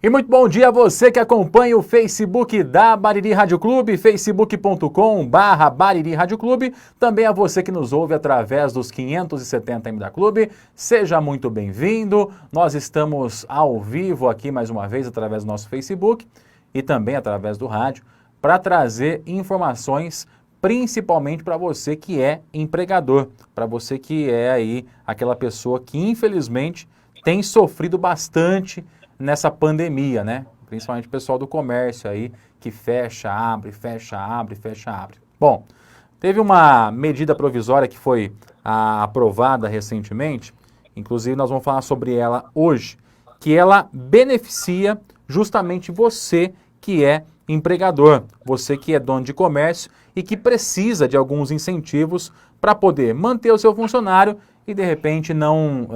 E muito bom dia a você que acompanha o Facebook da Bariri Rádio Clube, facebook.com/Bariri Rádio Clube, também a você que nos ouve através dos 570M da Clube, seja muito bem-vindo. Nós estamos ao vivo aqui mais uma vez através do nosso Facebook e também através do rádio para trazer informações principalmente para você que é empregador, para você que é aí aquela pessoa que infelizmente tem sofrido bastante nessa pandemia, né? Principalmente o pessoal do comércio aí, que fecha, abre, fecha, abre, fecha, abre. Bom, teve uma medida provisória que foi aprovada recentemente, inclusive nós vamos falar sobre ela hoje, que ela beneficia justamente você que é empregador, você que é dono de comércio e que precisa de alguns incentivos para poder manter o seu funcionário e de repente não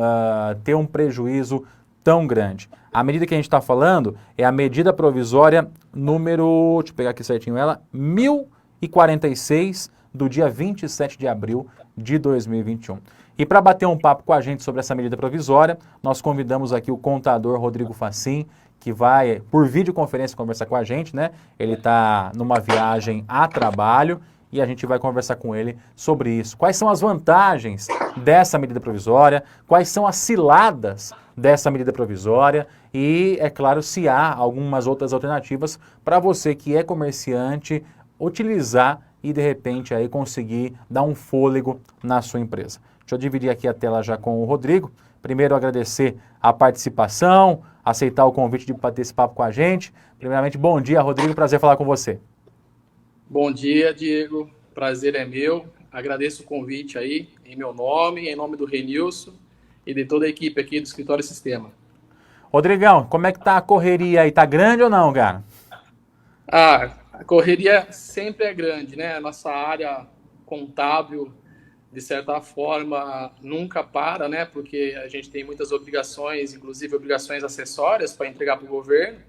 ter um prejuízo tão grande. A medida que a gente está falando é a medida provisória número, deixa eu pegar aqui certinho ela, 1046 do dia 27 de abril de 2021. E para bater um papo com a gente sobre essa medida provisória, nós convidamos aqui o contador Rodrigo Facim, que vai, por videoconferência, conversar com a gente, né? Ele está numa viagem a trabalho e a gente vai conversar com ele sobre isso. Quais são as vantagens dessa medida provisória, quais são as ciladas dessa medida provisória e, é claro, se há algumas outras alternativas para você que é comerciante utilizar e, de repente, aí conseguir dar um fôlego na sua empresa. Deixa eu dividir aqui a tela já com o Rodrigo. Primeiro, agradecer a participação, aceitar o convite de bater esse papo com a gente. Primeiramente, bom dia, Rodrigo, prazer falar com você. Bom dia, Diego. Prazer é meu. Agradeço o convite aí, em meu nome, em nome do Renilson e de toda a equipe aqui do Escritório Sistema. Rodrigão, como é que tá a correria aí? Tá grande ou não, cara? A correria sempre é grande, né? A nossa área contábil, de certa forma, nunca para, né? Porque a gente tem muitas obrigações, inclusive obrigações acessórias para entregar para o governo,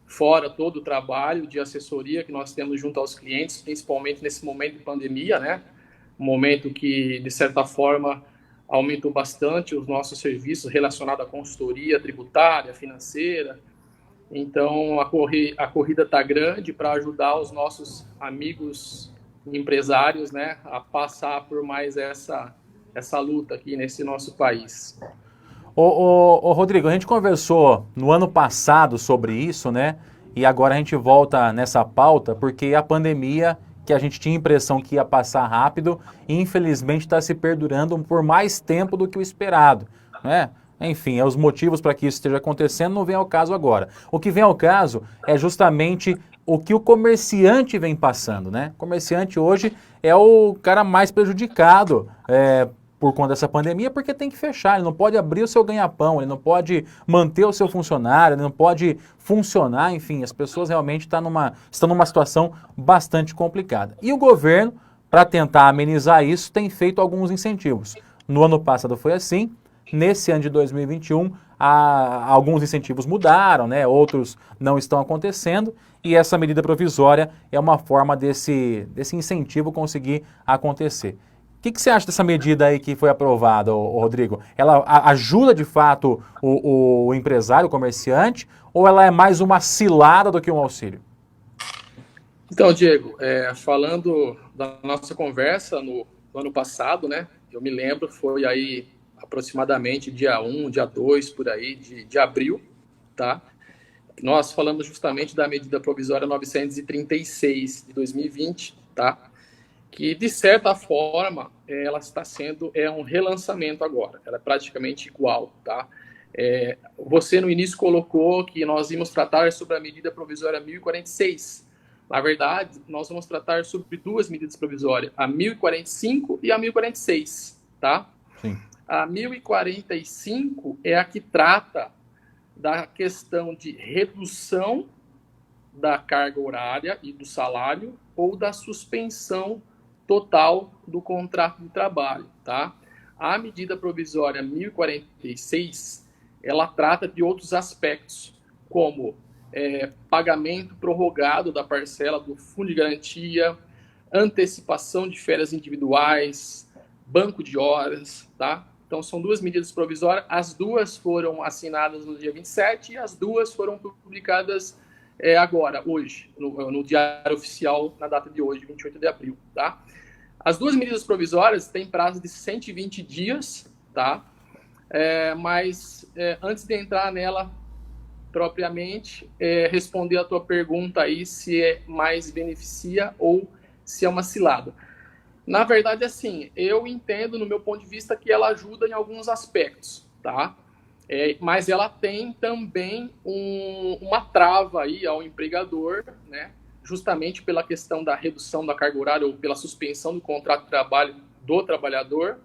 fora todo o trabalho de assessoria que nós temos junto aos clientes, principalmente nesse momento de pandemia, né? Um momento que, de certa forma, aumentou bastante os nossos serviços relacionados à consultoria tributária, financeira. Então, a corrida está grande para ajudar os nossos amigos empresários, né, a passar por mais essa luta aqui nesse nosso país. Ô, Rodrigo, a gente conversou no ano passado sobre isso, né? E agora a gente volta nessa pauta porque a pandemia, que a gente tinha a impressão que ia passar rápido, infelizmente está se perdurando por mais tempo do que o esperado, né? Enfim, os motivos para que isso esteja acontecendo não vem ao caso agora. O que vem ao caso é justamente o que o comerciante vem passando, né? O comerciante hoje é o cara mais prejudicado por conta dessa pandemia, porque tem que fechar, ele não pode abrir o seu ganha-pão, ele não pode manter o seu funcionário, ele não pode funcionar, enfim, as pessoas realmente estão numa situação bastante complicada. E o governo, para tentar amenizar isso, tem feito alguns incentivos. No ano passado foi assim, nesse ano de 2021, alguns incentivos mudaram, né? Outros não estão acontecendo, e essa medida provisória é uma forma desse incentivo conseguir acontecer. O que você acha dessa medida aí que foi aprovada, Rodrigo? Ela ajuda de fato o empresário, o comerciante, ou ela é mais uma cilada do que um auxílio? Então, Diego, falando da nossa conversa no ano passado, né? Eu me lembro, foi aí aproximadamente dia 1, dia 2, por aí, de abril, tá? Nós falamos justamente da medida provisória 936 de 2020, tá? Que, de certa forma, ela está sendo um relançamento agora. Ela é praticamente igual, tá? Você, no início, colocou que nós íamos tratar sobre a medida provisória 1046. Na verdade, nós vamos tratar sobre duas medidas provisórias, a 1045 e a 1046, tá? Sim. A 1045 é a que trata da questão de redução da carga horária e do salário ou da suspensão total do contrato de trabalho, tá? A medida provisória 1046, ela trata de outros aspectos, como pagamento prorrogado da parcela do fundo de garantia, antecipação de férias individuais, banco de horas, tá? Então, são duas medidas provisórias, as duas foram assinadas no dia 27 e as duas foram publicadas agora, hoje, no Diário Oficial, na data de hoje, 28 de abril, tá? As duas medidas provisórias têm prazo de 120 dias, tá? Mas antes de entrar nela propriamente, responder a tua pergunta aí se mais beneficia ou se é uma cilada. Na verdade, assim, eu entendo, no meu ponto de vista, que ela ajuda em alguns aspectos, tá? Mas ela tem também uma trava aí ao empregador, né? Justamente pela questão da redução da carga horária ou pela suspensão do contrato de trabalho do trabalhador,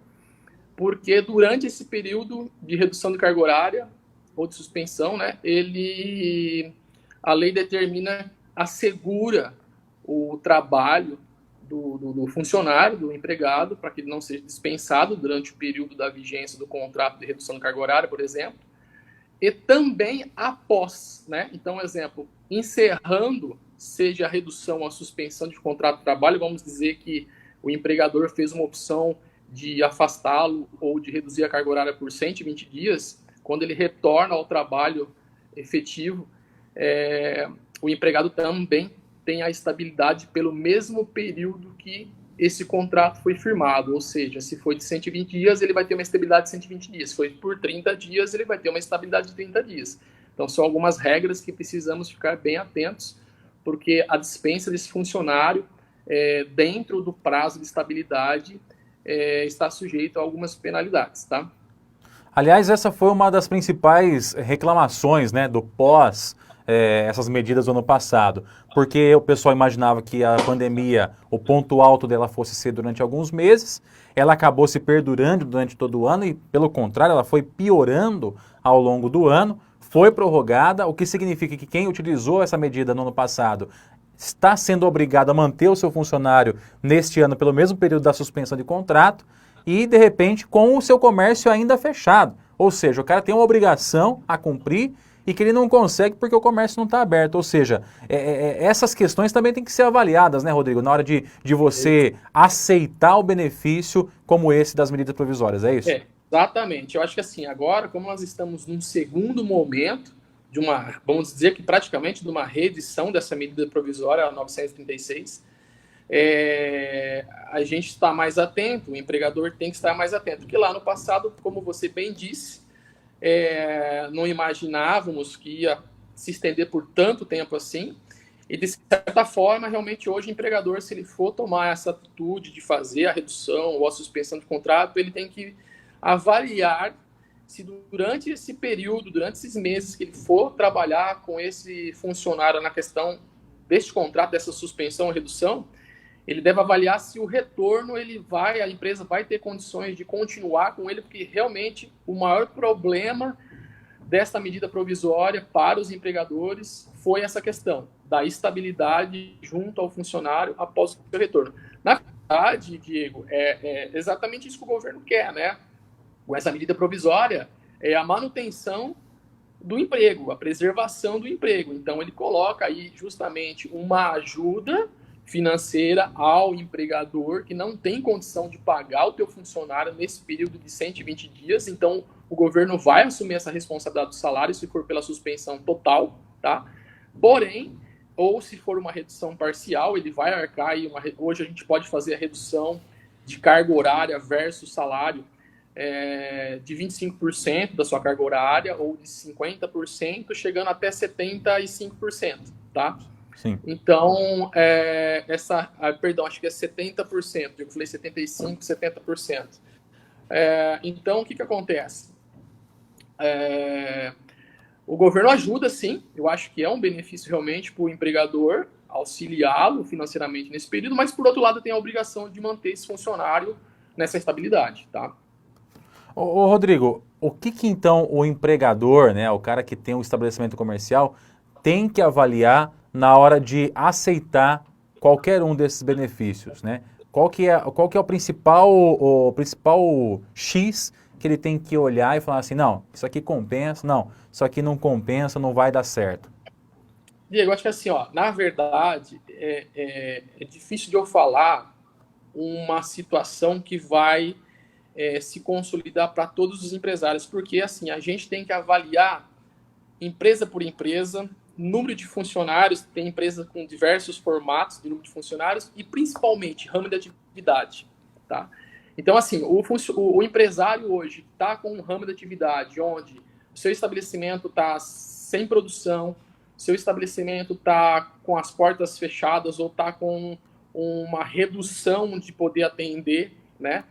porque durante esse período de redução de carga horária ou de suspensão, né, a lei determina, assegura o trabalho do funcionário, do empregado, para que ele não seja dispensado durante o período da vigência do contrato de redução de carga horária, por exemplo, e também após, né? Então, exemplo, encerrando, seja a redução ou a suspensão de contrato de trabalho, vamos dizer que o empregador fez uma opção de afastá-lo ou de reduzir a carga horária por 120 dias, quando ele retorna ao trabalho efetivo, o empregado também tem a estabilidade pelo mesmo período que esse contrato foi firmado, ou seja, se foi de 120 dias, ele vai ter uma estabilidade de 120 dias, se foi por 30 dias, ele vai ter uma estabilidade de 30 dias. Então, são algumas regras que precisamos ficar bem atentos, porque a dispensa desse funcionário, dentro do prazo de estabilidade, está sujeito a algumas penalidades, tá? Aliás, essa foi uma das principais reclamações, né, do pós essas medidas do ano passado, porque o pessoal imaginava que a pandemia, o ponto alto dela fosse ser durante alguns meses, ela acabou se perdurando durante todo o ano e, pelo contrário, ela foi piorando ao longo do ano, foi prorrogada, o que significa que quem utilizou essa medida no ano passado está sendo obrigado a manter o seu funcionário neste ano pelo mesmo período da suspensão de contrato e, de repente, com o seu comércio ainda fechado. Ou seja, o cara tem uma obrigação a cumprir e que ele não consegue porque o comércio não está aberto. Ou seja, essas questões também têm que ser avaliadas, né, Rodrigo, na hora de você aceitar o benefício como esse das medidas provisórias, é isso? Exatamente. Eu acho que assim, agora, como nós estamos num segundo momento de vamos dizer que praticamente de uma reedição dessa medida provisória, a 936, a gente está mais atento, o empregador tem que estar mais atento, porque lá no passado, como você bem disse, não imaginávamos que ia se estender por tanto tempo assim, e de certa forma, realmente hoje o empregador, se ele for tomar essa atitude de fazer a redução ou a suspensão de contrato, ele tem que avaliar se durante esse período, durante esses meses que ele for trabalhar com esse funcionário na questão deste contrato, dessa suspensão ou redução, ele deve avaliar se o retorno a empresa vai ter condições de continuar com ele, porque realmente o maior problema dessa medida provisória para os empregadores foi essa questão da estabilidade junto ao funcionário após o seu retorno. Na verdade, Diego, é exatamente isso que o governo quer, né? Com essa medida provisória, é a manutenção do emprego, a preservação do emprego. Então, ele coloca aí justamente uma ajuda financeira ao empregador que não tem condição de pagar o teu funcionário nesse período de 120 dias. Então, o governo vai assumir essa responsabilidade do salário se for pela suspensão total, tá? Porém, ou se for uma redução parcial, ele vai arcar aí hoje a gente pode fazer a redução de carga horária versus salário de 25% da sua carga horária ou de 50%, chegando até 75%, tá? Sim. Então, perdão, acho que é 70%, eu falei 75%, 70%. Então, o que acontece? O governo ajuda, sim, eu acho que é um benefício realmente para o empregador, auxiliá-lo financeiramente nesse período, mas, por outro lado, tem a obrigação de manter esse funcionário nessa estabilidade, tá? Ô Rodrigo, o que então o empregador, né, o cara que tem um estabelecimento comercial, tem que avaliar na hora de aceitar qualquer um desses benefícios, né? Qual que é o principal X que ele tem que olhar e falar assim, não, isso aqui compensa, não, isso aqui não compensa, não vai dar certo? Diego, acho que assim, na verdade, é difícil de eu falar uma situação que vai se consolidar para todos os empresários, porque assim, a gente tem que avaliar empresa por empresa, número de funcionários, tem empresas com diversos formatos de número de funcionários e principalmente ramo de atividade, tá? Então, assim, o empresário hoje está com um ramo de atividade onde o seu estabelecimento está sem produção, seu estabelecimento está com as portas fechadas ou está com uma redução de poder atender, né?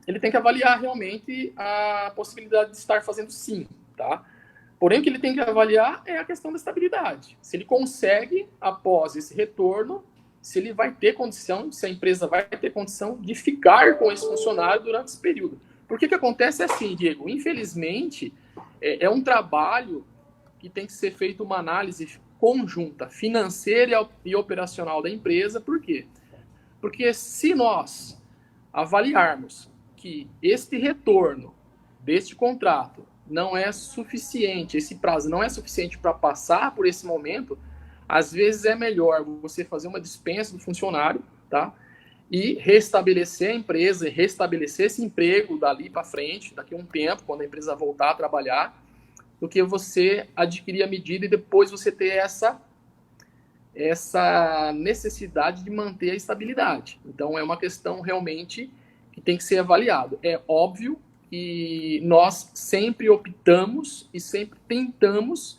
Ele tem que avaliar realmente a possibilidade de estar fazendo sim, tá? Porém, o que ele tem que avaliar é a questão da estabilidade. Se ele consegue, após esse retorno, se ele vai ter condição, se a empresa vai ter condição de ficar com esse funcionário durante esse período. Porque o que acontece é assim, Diego, infelizmente, é um trabalho que tem que ser feita uma análise conjunta, financeira e operacional da empresa. Por quê? Porque se nós avaliarmos que este retorno deste contrato não é suficiente, esse prazo não é suficiente para passar por esse momento, às vezes é melhor você fazer uma dispensa do funcionário, tá? E restabelecer a empresa, restabelecer esse emprego dali para frente, daqui a um tempo, quando a empresa voltar a trabalhar, do que você adquirir a medida e depois você ter essa necessidade de manter a estabilidade. Então, é uma questão realmente que tem que ser avaliado. É óbvio que nós sempre optamos e sempre tentamos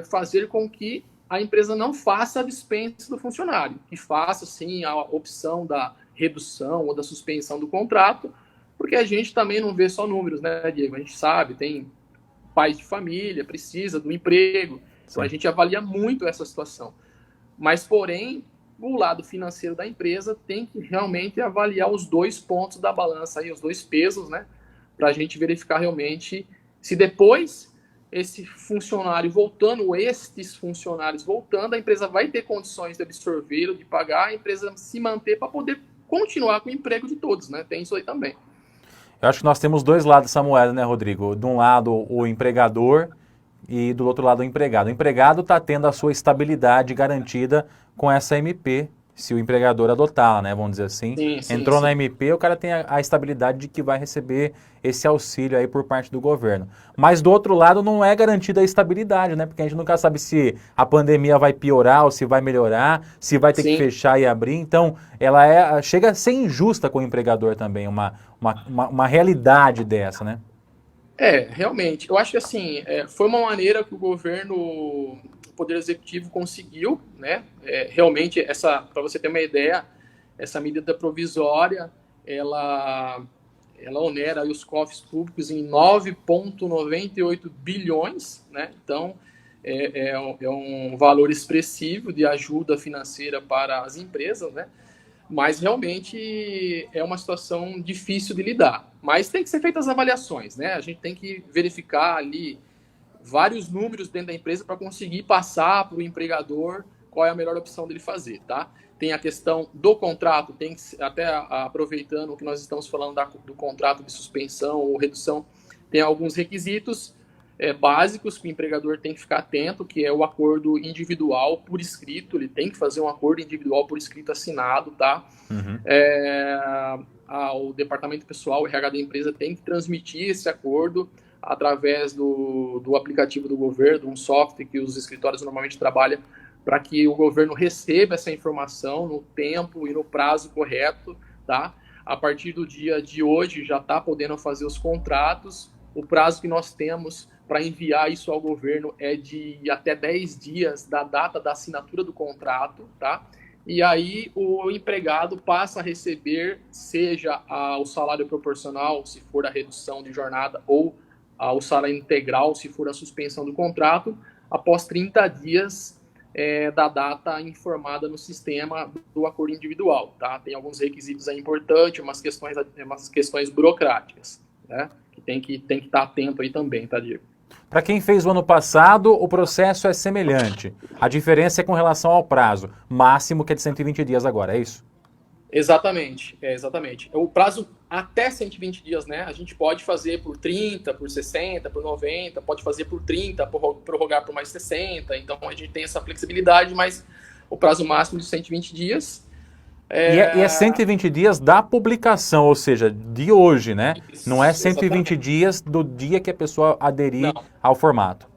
fazer com que a empresa não faça a dispensa do funcionário, que faça, sim, a opção da redução ou da suspensão do contrato, porque a gente também não vê só números, né, Diego? A gente sabe, tem pais de família, precisa do emprego, então a gente avalia muito essa situação. Mas, porém, o lado financeiro da empresa tem que realmente avaliar os dois pontos da balança, aí, os dois pesos, né, para a gente verificar realmente se depois esse funcionário voltando, estes funcionários voltando, a empresa vai ter condições de absorver, de pagar, a empresa se manter para poder continuar com o emprego de todos, né? Tem isso aí também. Eu acho que nós temos dois lados dessa moeda, né, Rodrigo? De um lado, o empregador e do outro lado, o empregado. O empregado está tendo a sua estabilidade garantida com essa MP, se o empregador adotá-la, né, vamos dizer assim. Sim, Entrou sim. na MP, o cara tem a estabilidade de que vai receber esse auxílio aí por parte do governo. Mas do outro lado não é garantida a estabilidade, né? Porque a gente nunca sabe se a pandemia vai piorar ou se vai melhorar, se vai ter que fechar e abrir. Então, ela chega a ser injusta com o empregador também, uma realidade dessa, né? Realmente. Eu acho que assim, foi uma maneira que o governo, o Poder Executivo conseguiu, né? Realmente, para você ter uma ideia, essa medida provisória, ela onera aí os cofres públicos em 9,98 bilhões, né? Então, é um valor expressivo de ajuda financeira para as empresas, né? Mas realmente é uma situação difícil de lidar. Mas tem que ser feitas as avaliações, né? A gente tem que verificar ali vários números dentro da empresa para conseguir passar para o empregador qual é a melhor opção dele fazer, tá? Tem a questão do contrato, tem que, até aproveitando o que nós estamos falando do contrato de suspensão ou redução, tem alguns requisitos básicos que o empregador tem que ficar atento, que é o acordo individual por escrito, ele tem que fazer um acordo individual por escrito assinado, tá? Uhum. O departamento pessoal, o RH da empresa, tem que transmitir esse acordo através do aplicativo do governo, de um software que os escritórios normalmente trabalham, para que o governo receba essa informação no tempo e no prazo correto, tá? A partir do dia de hoje já está podendo fazer os contratos. O prazo que nós temos para enviar isso ao governo é de até 10 dias da data da assinatura do contrato, tá? E aí o empregado passa a receber, seja o salário proporcional, se for a redução de jornada, ou o salário integral, se for a suspensão do contrato, após 30 dias da data informada no sistema do acordo individual, tá? Tem alguns requisitos aí importantes, umas questões burocráticas, né? Que tem que estar atento aí também, tá, Diego? Para quem fez o ano passado, o processo é semelhante. A diferença é com relação ao prazo, máximo que é de 120 dias agora, é isso? Exatamente. O prazo até 120 dias, né? A gente pode fazer por 30, por 60, por 90, pode fazer por 30, prorrogar por mais 60. Então, a gente tem essa flexibilidade, mas o prazo máximo de 120 dias. E é 120 dias da publicação, ou seja, de hoje, né? Não é 120 Exatamente. dias do dia que a pessoa aderir Não, ao formato.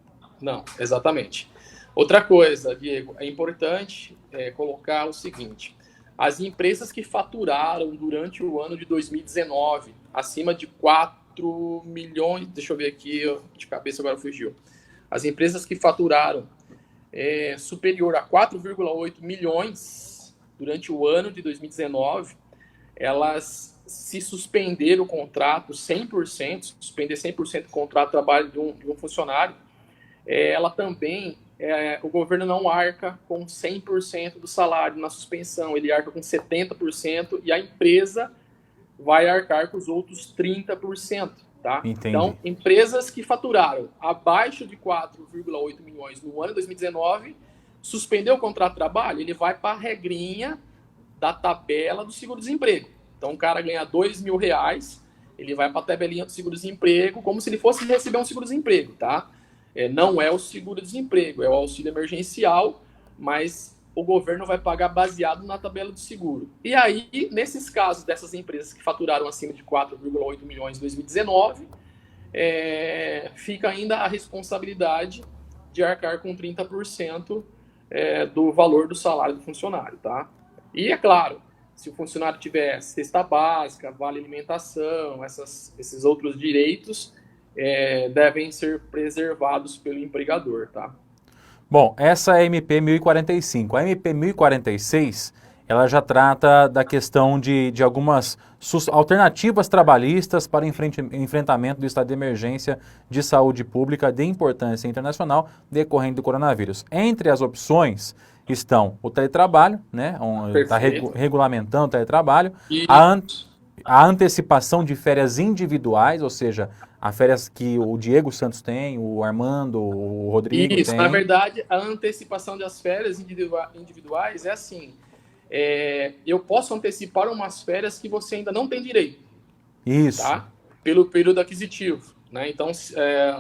não, exatamente. Outra coisa, Diego, é importante colocar o seguinte: as empresas que faturaram durante o ano de 2019 acima de 4 milhões, deixa eu ver aqui, de cabeça agora fugiu. As empresas que faturaram superior a 4,8 milhões durante o ano de 2019, elas se suspenderam o contrato 100%, suspender 100% o contrato de trabalho de um funcionário, ela também, o governo não arca com 100% do salário na suspensão, ele arca com 70% e a empresa vai arcar com os outros 30%. Tá? Entendi. Então, empresas que faturaram abaixo de 4,8 milhões no ano de 2019, suspendeu o contrato de trabalho, ele vai para a regrinha da tabela do seguro-desemprego. Então, o cara ganha R$ 2.000, ele vai para a tabelinha do seguro-desemprego, como se ele fosse receber um seguro-desemprego, tá? Não é o seguro-desemprego, é o auxílio emergencial, mas o governo vai pagar baseado na tabela do seguro. E aí, nesses casos dessas empresas que faturaram acima de 4,8 milhões em 2019, fica ainda a responsabilidade de arcar com 30% do valor do salário do funcionário, tá? E é claro, se o funcionário tiver cesta básica, vale alimentação, esses outros direitos devem ser preservados pelo empregador, tá? Bom, essa é a MP 1045. A MP 1046, ela já trata da questão de algumas alternativas trabalhistas para enfrentamento do estado de emergência de saúde pública de importância internacional decorrente do coronavírus. Entre as opções estão o teletrabalho, né, está regulamentando o teletrabalho, E a antecipação de férias individuais, ou seja, as férias que o Diego Santos tem, o Armando, o Rodrigo isso, na tem. verdade, a antecipação das férias individuais é assim: eu posso antecipar umas férias que você ainda não tem direito, Isso, tá? Pelo período aquisitivo, né? Então,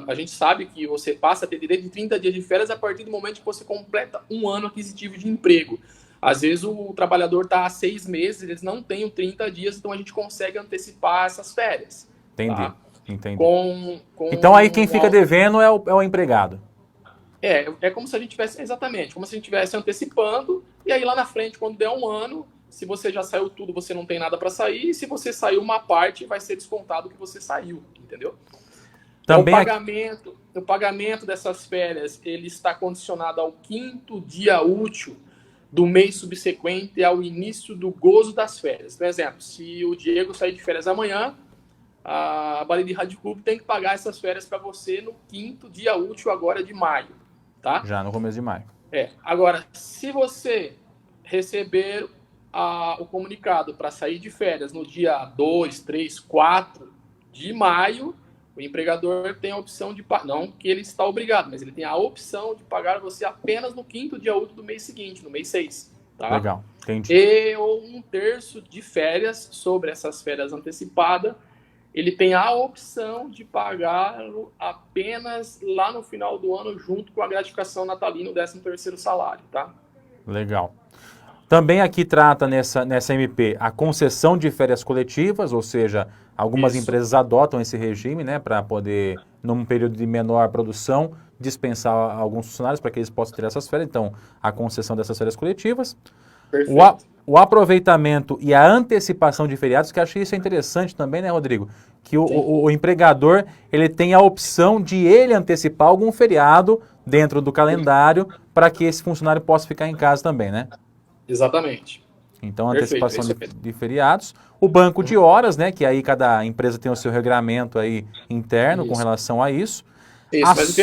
a gente sabe que você passa a ter direito de 30 dias de férias a partir do momento que você completa um ano aquisitivo de emprego. Às vezes o trabalhador está há 6 meses, eles não têm 30 dias, então a gente consegue antecipar essas férias, entendi, tá? entendi. Com Então aí quem fica devendo é o empregado. é como se a gente tivesse, exatamente, como se a gente estivesse antecipando, e aí lá na frente, quando der um ano, se você já saiu tudo, você não tem nada para sair, e se você saiu uma parte, vai ser descontado que você saiu, entendeu? Também O pagamento dessas férias, ele está condicionado ao 5º dia útil do mês subsequente ao início do gozo das férias. Por exemplo, se o Diego sair de férias amanhã, a Baleri Rádio Clube tem que pagar essas férias para você no 5º dia útil agora de maio, tá? já no começo de maio. Agora, se você receber o comunicado para sair de férias no dia 2, 3, 4 de maio, o empregador tem a opção de pagar, não que ele está obrigado, mas ele tem a opção de pagar você apenas no 5º dia útil do mês seguinte, no mês 6, tá? Legal, entendi. Ou 1/3 de férias sobre essas férias antecipadas, ele tem a opção de pagá-lo apenas lá no final do ano, junto com a gratificação natalina, o 13º salário, tá? Legal. Também aqui trata nessa MP a concessão de férias coletivas, ou seja, algumas empresas adotam esse regime, né, para poder, num período de menor produção, dispensar alguns funcionários para que eles possam ter essas férias. Então, a concessão dessas férias coletivas. Perfeito. O aproveitamento e a antecipação de feriados, que eu achei isso interessante também, né, Rodrigo? Que o empregador, ele tem a opção de ele antecipar algum feriado dentro do calendário para que esse funcionário possa ficar em casa também, né? Exatamente. Então, Perfeito, antecipação é isso de feriados. O banco de horas, né? Que aí cada empresa tem o seu regramento aí interno com Isso. relação a isso. Isso, mas o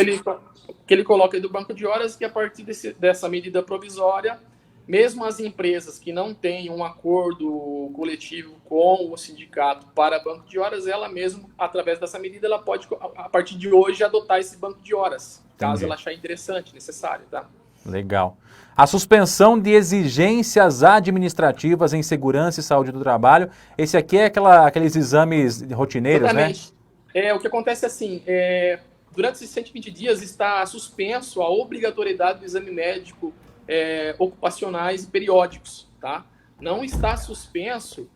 que ele coloca aí do banco de horas é que a partir dessa medida provisória, mesmo as empresas que não têm um acordo coletivo com o sindicato para banco de horas, ela mesmo, através dessa medida, ela pode, a partir de hoje, adotar esse banco de horas, caso Entendi. ela achar interessante, necessário, tá? Legal. A suspensão de exigências administrativas em segurança e saúde do trabalho. Esse aqui é aqueles exames rotineiros, Exatamente. né? O que acontece é assim, durante esses 120 dias está suspenso a obrigatoriedade do exame médico ocupacionais e periódicos, tá? não está suspenso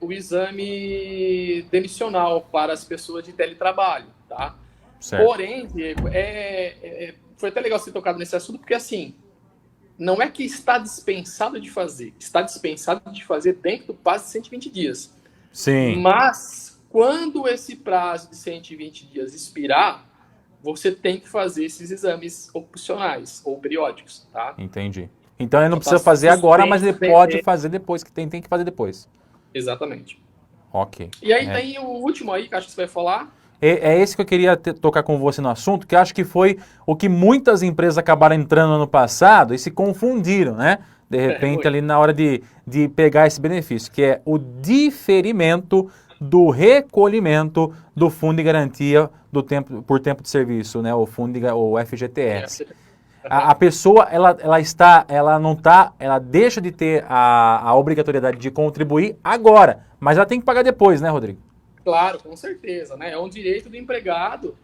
o exame demissional para as pessoas de teletrabalho, tá? Certo. Porém, Diego, foi até legal você ter tocado nesse assunto, porque assim, não é que está dispensado de fazer, está dispensado de fazer dentro do prazo de 120 dias. Sim, Mas, quando esse prazo de 120 dias expirar, você tem que fazer esses exames opcionais ou periódicos, tá? entendi. Então ele não Então tá precisa fazer agora, mas ele suspenso. pode fazer depois, que tem que fazer depois. Exatamente. Ok. E aí tem o último aí, que acho que você vai falar. É esse que eu queria tocar com você no assunto, que acho que foi o que muitas empresas acabaram entrando no ano passado e se confundiram, né? De repente, ali na hora de pegar esse benefício, que é o diferimento do recolhimento do Fundo de Garantia por tempo de serviço, né? O FGTS. A pessoa, ela deixa de ter a obrigatoriedade de contribuir agora, mas ela tem que pagar depois, né, Rodrigo? Claro, com certeza, né? É um direito do empregado.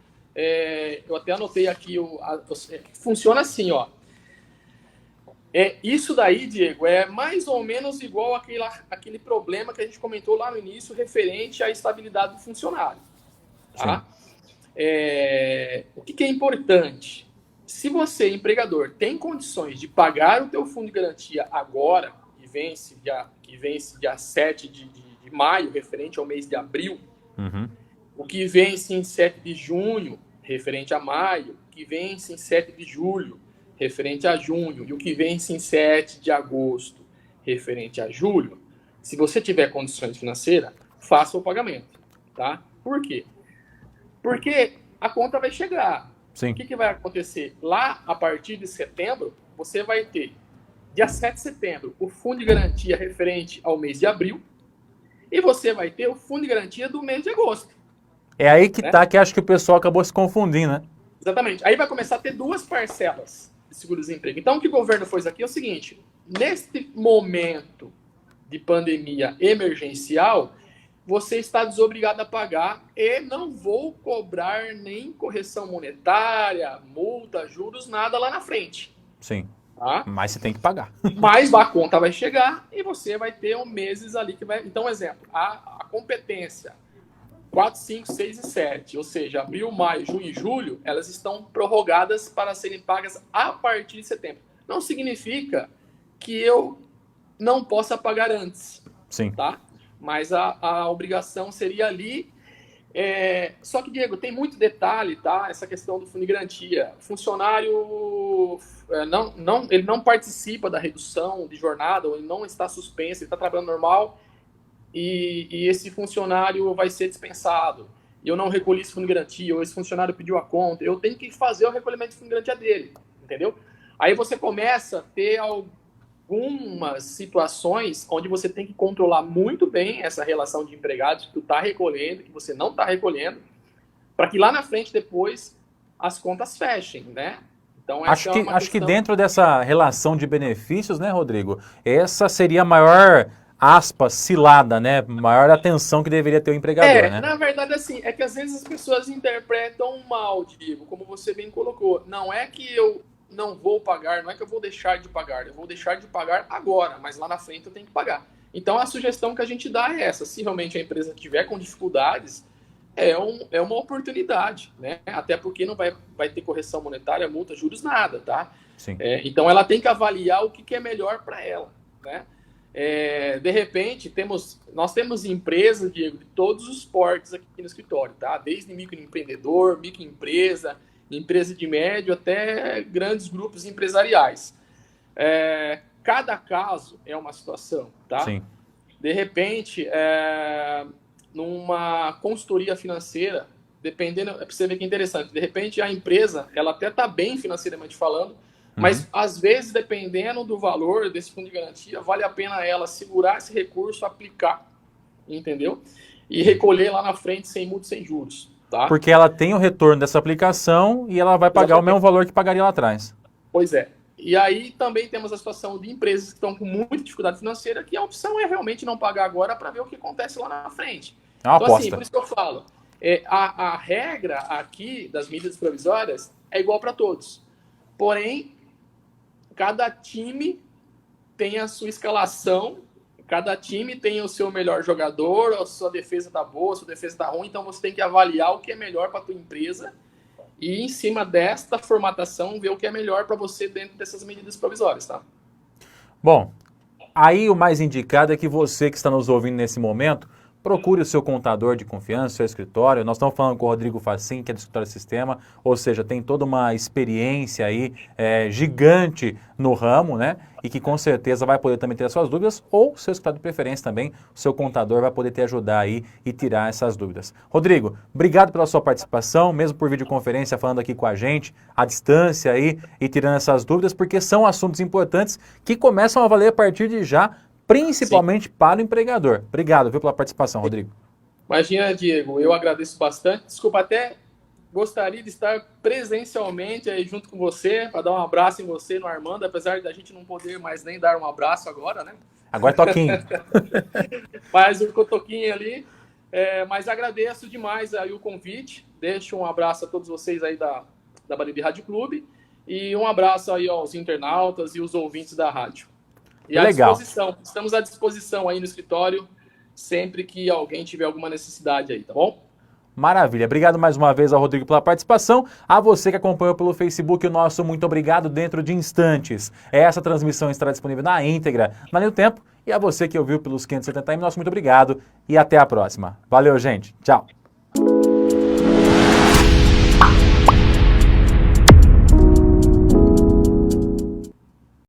Eu até anotei aqui, funciona assim, ó. Isso daí, Diego, é mais ou menos igual aquele problema que a gente comentou lá no início, referente à estabilidade do funcionário. Tá? O que é importante? Se você, empregador, tem condições de pagar o teu fundo de garantia agora, que vence dia 7 de maio, referente ao mês de abril, o que vence em 7 de junho, referente a maio, o que vence em 7 de julho, referente a junho, e o que vence em 7 de agosto, referente a julho, se você tiver condições financeiras, faça o pagamento. Tá? Por quê? Porque a conta vai chegar. Sim. O que vai acontecer? Lá, a partir de setembro, você vai ter, dia 7 de setembro, o fundo de garantia referente ao mês de abril, e você vai ter o fundo de garantia do mês de agosto. É aí que tá, que acho que o pessoal acabou se confundindo, né? Exatamente. Aí vai começar a ter duas parcelas de seguro-desemprego. Então, o que o governo fez aqui é o seguinte: neste momento de pandemia emergencial, você está desobrigado a pagar e não vou cobrar nem correção monetária, multa, juros, nada lá na frente. Sim. Tá? Mas você tem que pagar. Mas a conta vai chegar e você vai ter meses ali que vai... Então, exemplo, a competência 4, 5, 6 e 7, ou seja, abril, maio, junho e julho, elas estão prorrogadas para serem pagas a partir de setembro. Não significa que eu não possa pagar antes. Sim. Tá? Mas a obrigação seria ali. Só que, Diego, tem muito detalhe, tá? Essa questão do fundo de garantia. O funcionário ele não participa da redução de jornada, ou ele não está suspenso, ele está trabalhando normal, e esse funcionário vai ser dispensado. E eu não recolhi esse fundo de garantia, ou esse funcionário pediu a conta, eu tenho que fazer o recolhimento do fundo de garantia dele, entendeu? Aí você começa a ter algumas situações onde você tem que controlar muito bem essa relação de empregados que tu está recolhendo, que você não está recolhendo, para que lá na frente, depois, as contas fechem, né? Então, acho que dentro dessa relação de benefícios, né, Rodrigo, essa seria a maior, aspas, cilada, né? Maior atenção que deveria ter o empregador, né? Na verdade, assim, é que às vezes as pessoas interpretam mal, Diego, como você bem colocou. Não é que eu não vou pagar, não é que eu vou deixar de pagar, eu vou deixar de pagar agora, mas lá na frente eu tenho que pagar. Então a sugestão que a gente dá é essa: se realmente a empresa tiver com dificuldades, é uma oportunidade, né? Até porque não vai ter correção monetária, multa, juros, nada, tá? Sim. Então ela tem que avaliar o que é melhor para ela, né? De repente, nós temos empresas, Diego, de todos os portes aqui no escritório, tá? Desde microempreendedor, microempresa, empresa de médio, até grandes grupos empresariais. Cada caso é uma situação, tá? Sim. De repente, numa consultoria financeira, dependendo, para você ver que é interessante, de repente a empresa, ela até está bem financeiramente falando, mas às vezes, dependendo do valor desse fundo de garantia, vale a pena ela segurar esse recurso, aplicar, entendeu? E recolher lá na frente sem multa, sem juros. Tá? Porque ela tem o retorno dessa aplicação e ela vai pagar o mesmo valor que pagaria lá atrás. Pois é. E aí também temos a situação de empresas que estão com muita dificuldade financeira, que a opção é realmente não pagar agora para ver o que acontece lá na frente. É uma então, aposta. assim, por isso que eu falo, a regra aqui das medidas provisórias é igual para todos. Porém, cada time tem a sua escalação Cada time tem o seu melhor jogador, a sua defesa tá boa, a sua defesa tá ruim, então você tem que avaliar o que é melhor para a tua empresa e, em cima desta formatação, ver o que é melhor para você dentro dessas medidas provisórias, tá? Bom, aí o mais indicado é que você que está nos ouvindo nesse momento, procure o seu contador de confiança, o seu escritório. Nós estamos falando com o Rodrigo Facin, que é do Escritório Sistema, ou seja, tem toda uma experiência aí gigante no ramo, né? E que com certeza vai poder também ter as suas dúvidas, ou seu escritório de preferência também, o seu contador vai poder te ajudar aí e tirar essas dúvidas. Rodrigo, obrigado pela sua participação, mesmo por videoconferência, falando aqui com a gente, à distância aí e tirando essas dúvidas, porque são assuntos importantes que começam a valer a partir de já, principalmente Sim. para o empregador. Obrigado, viu, pela participação, Rodrigo. Imagina, Diego, eu agradeço bastante. Desculpa, até gostaria de estar presencialmente aí junto com você, para dar um abraço em você, no Armando, apesar da gente não poder mais nem dar um abraço agora, né? Agora toquinho. Mas o cotoquinho ali. Mas agradeço demais aí o convite. Deixo um abraço a todos vocês aí da Barueri Rádio Clube e um abraço aí aos internautas e os ouvintes da rádio. E à disposição, estamos à disposição aí no escritório, sempre que alguém tiver alguma necessidade aí, tá bom? Maravilha. Obrigado mais uma vez ao Rodrigo pela participação. A você que acompanhou pelo Facebook, o nosso muito obrigado dentro de instantes. Essa transmissão estará disponível na íntegra, na linha do tempo. E a você que ouviu pelos 570M, nosso muito obrigado e até a próxima. Valeu, gente. Tchau.